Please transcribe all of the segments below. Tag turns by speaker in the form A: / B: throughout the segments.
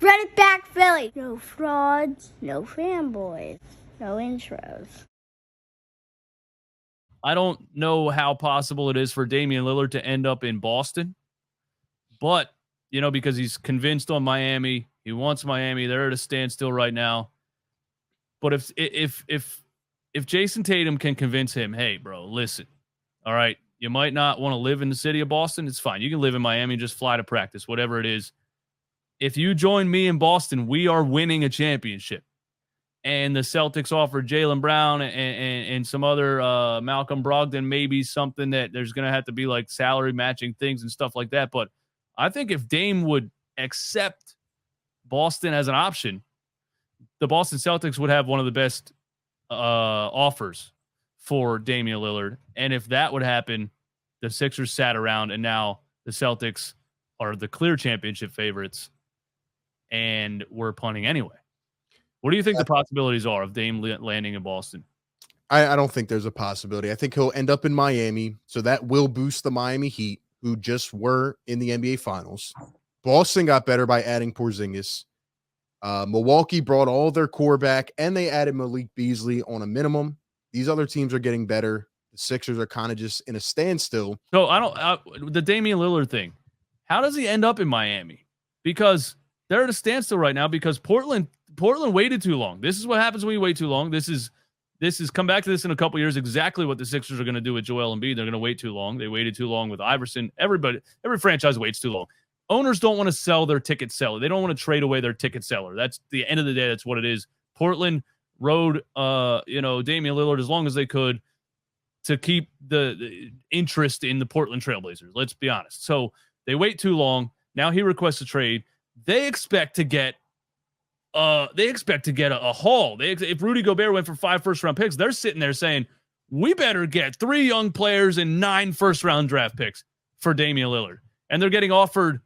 A: Run it back, Philly. No frauds, no fanboys, no intros.
B: I don't know how possible it is for Damian Lillard to end up in Boston, but, because he's convinced on Miami, he wants Miami. They're at a standstill right now. But if Jason Tatum can convince him, hey, bro, listen, all right, you might not want to live in the city of Boston. It's fine. You can live in Miami, just fly to practice, whatever it is. If you join me in Boston, we are winning a championship. And the Celtics offered Jaylen Brown and some other Malcolm Brogdon, maybe something that there's going to have to be like salary matching things and stuff like that. But I think if Dame would accept Boston as an option, the Boston Celtics would have one of the best offers for Damian Lillard. And if that would happen, the Sixers sat around and now the Celtics are the clear championship favorites and we're punting anyway. What do you think the possibilities are of Dame landing in Boston?
C: I don't think there's a possibility. I think he'll end up in Miami, so that will boost the Miami Heat, who just were in the NBA Finals. Boston got better by adding Porzingis. Milwaukee brought all their core back, and they added Malik Beasley on a minimum. These other teams are getting better. The Sixers are kind of just in a standstill.
B: So the Damian Lillard thing, how does he end up in Miami? Because they're at a standstill right now because Portland waited too long. This is what happens when you wait too long. This is come back to this in a couple years, exactly what the Sixers are going to do with Joel Embiid. They're going to wait too long. They waited too long with Iverson. Every franchise waits too long. Owners don't want to sell their ticket seller. They don't want to trade away their ticket seller. That's the end of the day. That's what it is. Portland rode, Damian Lillard as long as they could to keep the interest in the Portland Trailblazers. Let's be honest. So they wait too long. Now he requests a trade. They expect to get a haul. If Rudy Gobert went for 5 first-round picks, they're sitting there saying, we better get 3 young players and 9 first-round draft picks for Damian Lillard. And they're getting offered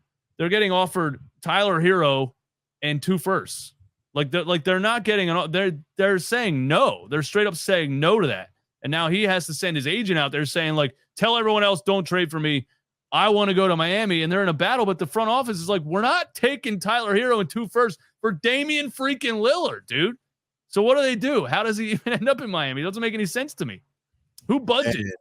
B: Tyler Hero and 2 firsts. They're not getting they're saying no. They're straight up saying no to that. And now he has to send his agent out there saying, like, tell everyone else don't trade for me. I want to go to Miami, and they're in a battle, but the front office is like, we're not taking Tyler Hero and 2 firsts for Damian freaking Lillard, dude. So what do? How does he even end up in Miami? It doesn't make any sense to me. Who budgeted?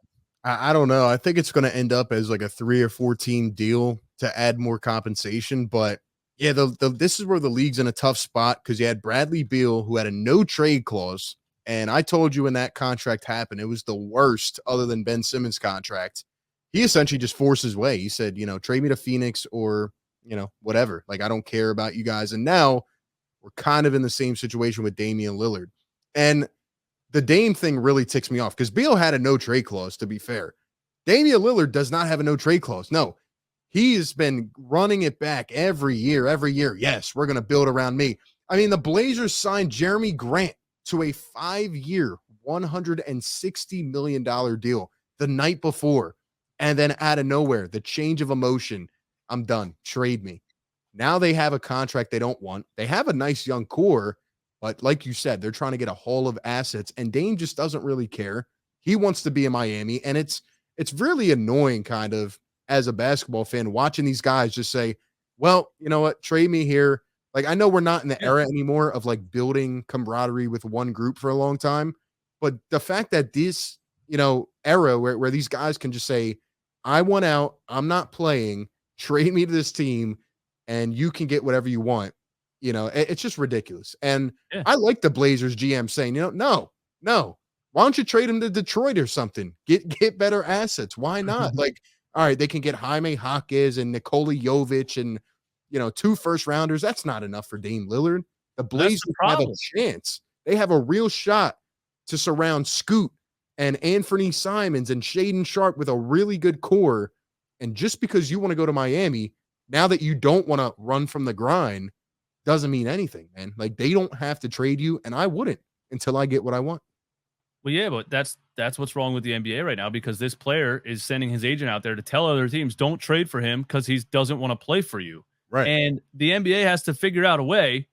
C: I don't know. I think it's going to end up as like a 3 or 4 team deal to add more compensation. But yeah, this is where the league's in a tough spot because you had Bradley Beal, who had a no trade clause. And I told you when that contract happened, it was the worst other than Ben Simmons' contract. He essentially just forced his way. He said, trade me to Phoenix or, whatever. Like, I don't care about you guys. And now we're kind of in the same situation with Damian Lillard. And the Dame thing really ticks me off because Beal had a no trade clause, to be fair. Damian Lillard does not have a no trade clause. No, he has been running it back every year. Yes, we're going to build around me. I mean, the Blazers signed Jeremy Grant to a 5-year, $160 million deal the night before. And then out of nowhere, the change of emotion, I'm done. Trade me. Now they have a contract they don't want. They have a nice young core, but like you said, they're trying to get a haul of assets, and Dame just doesn't really care. He wants to be in Miami, and it's really annoying kind of as a basketball fan watching these guys just say, well, you know what, trade me here. Like, I know we're not in the era anymore of like building camaraderie with one group for a long time, but the fact that this, era where these guys can just say, I want out, I'm not playing, trade me to this team, and you can get whatever you want. It's just ridiculous. And I like the Blazers GM saying, no. Why don't you trade him to Detroit or something? Get better assets. Why not? Like, all right, they can get Jaime Jaquez and Nikola Jovic and, 2 first rounders. That's not enough for Dame Lillard. The Blazers have a chance. They have a real shot to surround Scoot and Anthony Simons and Shaden Sharp with a really good core. And just because you want to go to Miami, now that you don't want to run from the grind, doesn't mean anything, man. Like, they don't have to trade you, and I wouldn't until I get what I want.
B: Well, yeah, but that's what's wrong with the NBA right now because this player is sending his agent out there to tell other teams, don't trade for him because he doesn't want to play for you.
C: Right.
B: And the NBA has to figure out a way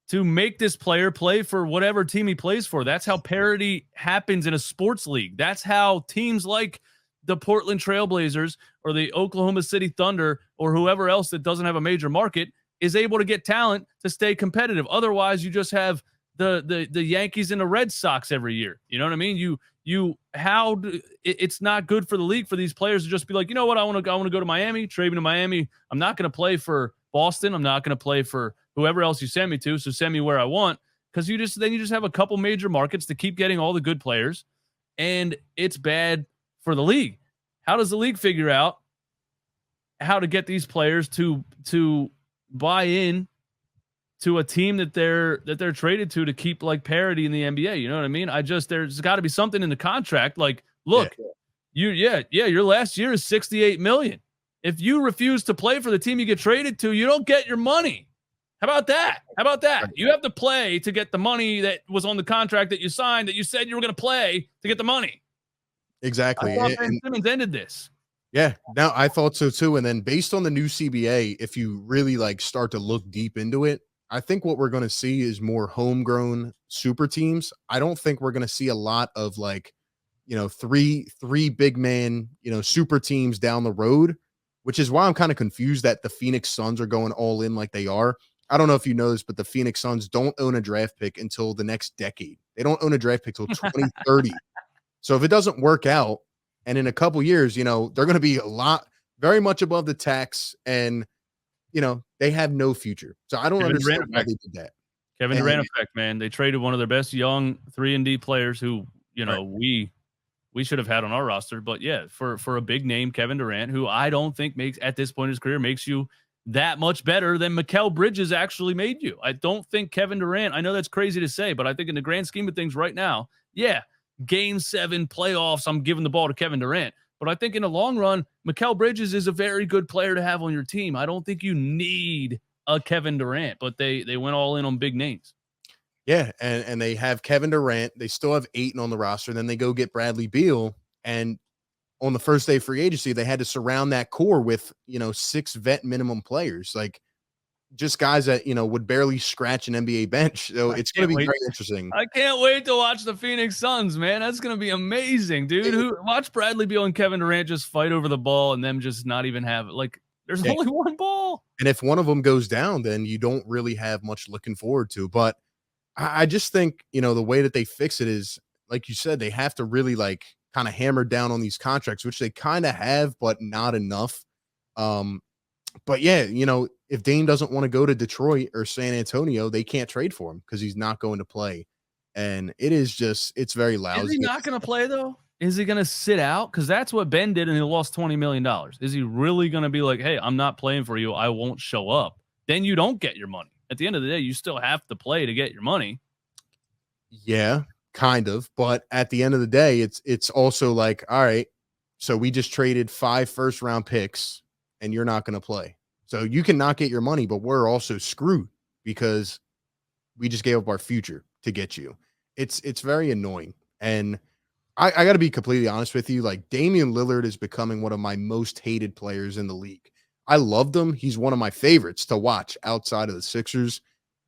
B: to make this player play for whatever team he plays for. That's how parity happens in a sports league. That's how teams like the Portland Trailblazers or the Oklahoma City Thunder or whoever else that doesn't have a major market is able to get talent to stay competitive. Otherwise, you just have the Yankees and the Red Sox every year. You know what I mean? It's not good for the league for these players to just be like, you know what, I want to go to Miami, trade me to Miami. I'm not going to play for Boston. I'm not going to play for whoever else you send me to. So send me where I want, because you just have a couple major markets to keep getting all the good players, and it's bad for the league. How does the league figure out how to get these players to buy in to a team that they're traded to keep like parity in the NBA? You know what I mean? There's got to be something in the contract. Like, look, your last year is $68 million. If you refuse to play for the team you get traded to, you don't get your money. How about that? You have to play to get the money that was on the contract that you signed, that you said you were going to play to get the money.
C: Exactly.
B: I thought Ben Simmons ended this.
C: Yeah, now I thought so too. And then based on the new CBA, if you really like start to look deep into it, I think what we're going to see is more homegrown super teams. I don't think we're going to see a lot of like, three big man, super teams down the road, which is why I'm kind of confused that the Phoenix Suns are going all in like they are. I don't know if you know this, but the Phoenix Suns don't own a draft pick until the next decade. They don't own a draft pick till 2030. So if it doesn't work out, and in a couple years, they're going to be very much above the tax, and they have no future. So I don't understand why they did that.
B: Kevin Durant effect, man. They traded one of their best young 3-and-D players who,
C: right.
B: we should have had on our roster. But yeah, for a big name, Kevin Durant, who I don't think at this point in his career makes you that much better than Mikal Bridges actually made you. I don't think Kevin Durant, I know that's crazy to say, but I think in the grand scheme of things right now, yeah, Game 7 playoffs, I'm giving the ball to Kevin Durant. But I think in the long run, Mikal Bridges is a very good player to have on your team. I don't think you need a Kevin Durant, but they went all in on big names.
C: Yeah, and they have Kevin Durant. They still have Ayton on the roster. Then they go get Bradley Beal. And on the first day of free agency, they had to surround that core with, 6 vet minimum players. Like, just guys that, would barely scratch an NBA bench. So it's going to be very interesting.
B: I can't wait to watch the Phoenix Suns, man. That's going to be amazing, dude. Watch Bradley Beal and Kevin Durant just fight over the ball and them just not even have it. Like, there's only one ball.
C: And if one of them goes down, then you don't really have much looking forward to. But I just think, the way that they fix it is, like you said, they have to really like kind of hammer down on these contracts, which they kind of have, but not enough. But yeah, if Dame doesn't want to go to Detroit or San Antonio, they can't trade for him because he's not going to play. And it's very lousy.
B: Is he not going to play though? Is he going to sit out? Because that's what Ben did and he lost $20 million. Is he really going to be like, hey, I'm not playing for you, I won't show up? Then you don't get your money. At the end of the day, you still have to play to get your money.
C: Yeah, kind of. But at the end of the day, it's also like, all right, so we just traded 5 first-round picks and you're not going to play. So you can not get your money, but we're also screwed because we just gave up our future to get you. It's very annoying. And I got to be completely honest with you. Like, Damian Lillard is becoming one of my most hated players in the league. I loved him. He's one of my favorites to watch outside of the Sixers.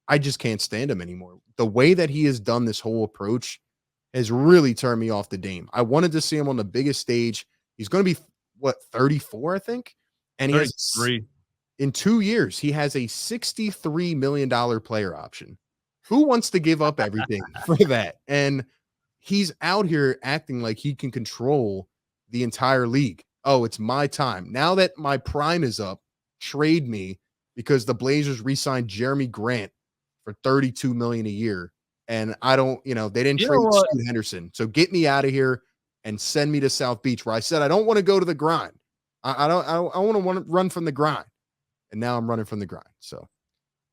C: I just can't stand him anymore. The way that he has done this whole approach has really turned me off the Dame. I wanted to see him on the biggest stage. He's going to be, 34, I think? And he has
B: 3.
C: In 2 years, he has a $63 million player option. Who wants to give up everything for that? And he's out here acting like he can control the entire league. Oh, it's my time. Now that my prime is up, trade me, because the Blazers re-signed Jeremy Grant for $32 million a year. And I don't, they didn't trade Scoot Henderson. So get me out of here and send me to South Beach, where I said I don't want to go to the grind. I want to run from the grind. And now I'm running from the grind. So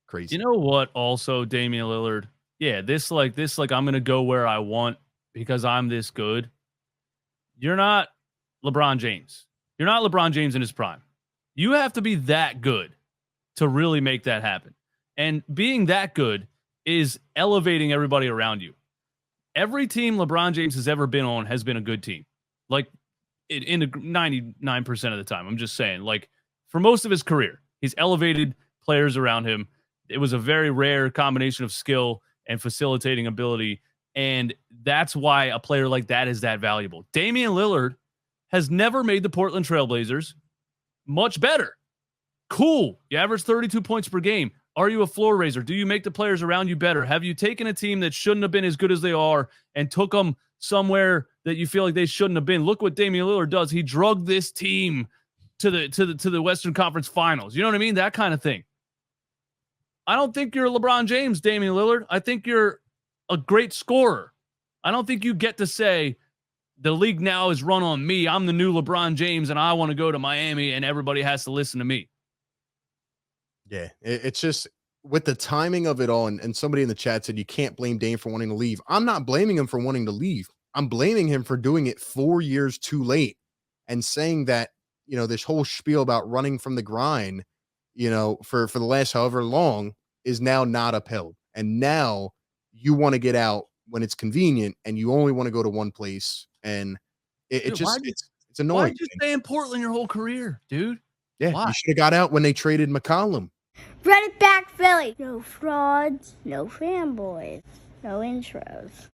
C: crazy.
B: You know what? Also, Damian Lillard. Yeah, this I'm going to go where I want because I'm this good. You're not LeBron James. You're not LeBron James in his prime. You have to be that good to really make that happen. And being that good is elevating everybody around you. Every team LeBron James has ever been on has been a good team. Like, in 99% of the time. I'm just saying, like, for most of his career, he's elevated players around him. It was a very rare combination of skill and facilitating ability. And that's why a player like that is that valuable. Damian Lillard has never made the Portland Trailblazers much better. Cool. You average 32 points per game. Are you a floor raiser? Do you make the players around you better? Have you taken a team that shouldn't have been as good as they are and took them somewhere that you feel like they shouldn't have been? Look what Damian Lillard does. He drugged this team to the Western Conference Finals. You know what I mean? That kind of thing. I don't think you're LeBron James, Damian Lillard. I think you're a great scorer. I don't think you get to say the league now is run on me. I'm the new LeBron James and I want to go to Miami and everybody has to listen to me.
C: Yeah, it's just with the timing of it all. And somebody in the chat said you can't blame Dame for wanting to leave. I'm not blaming him for wanting to leave. I'm blaming him for doing it 4 years too late and saying that, you know, this whole spiel about running from the grind, you know, for the last however long is now not upheld. And now you want to get out when it's convenient and you only want to go to one place. And it's annoying.
B: Why'd you stay in Portland your whole career, dude?
C: Yeah,
B: Why?
C: you should have got out when they traded McCollum.
A: Run it back, Philly. No frauds, no fanboys, no intros.